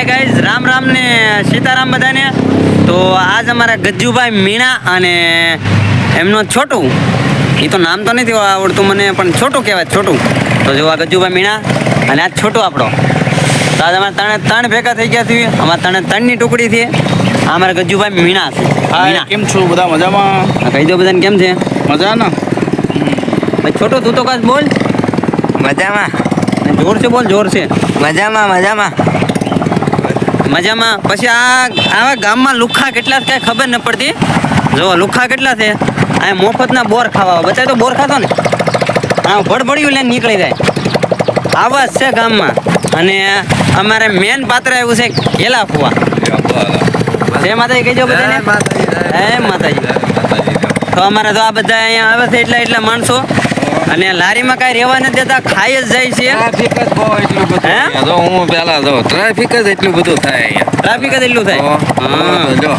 Hi guys, Ram Ram ને સીતારામ બધાને. તો આજ અમારા ગજ્જુભાઈ મીણા અને એમનો છોટું, એ તો નામ તો નથી આવડતું મને, પણ છોટું કહેવાય, છોટું. તો જો આ ગજ્જુભાઈ મીણા અને આ છોટું આપણો. તો આજ અમારે ત્રણ ભેગા થઈ ગયા છીએ. અમારે ત્રણની ટુકડી છે. આ અમારા ગજ્જુભાઈ મીણા છે. હા, કેમ છો બધા? મજામાં? કહી દો બધાને કેમ છે? મજા ને? ભાઈ છોટું, તું તો કાંઈ બોલ. મજામાં જોર છે બોલ, જોર છે. મજામાં મજામાં મજામાં. પછી આવા ગામમાં લુખ્ખા કેટલા છે કાંઈ ખબર ન પડતી. જો લુખ્ખા કેટલા છે. આ મફતના બોર ખાવા બચાય તો બોર ખાતો ને હા ભડભડિયું લઈને નીકળી જાય. આવા જ છે ગામમાં. અને અમારે મેન પાત્ર એવું છે કેલા ફુવા. જય માતાજી કહીજો બધાને. હે માતાજી. તો અમારે તો આ બધા અહીંયા આવે છે એટલા માણસો, અને લારીમાં કાંઈ રહેવા નથી દેતા, ખાઈ જ જાય છે. ટ્રાફિક જ બહુ એટલું બધું. હે? જો હું પહેલા જો ટ્રાફિક જ એટલું બધું થાય અહીંયા. ટ્રાફિક જ એટલું થાય. હા, જો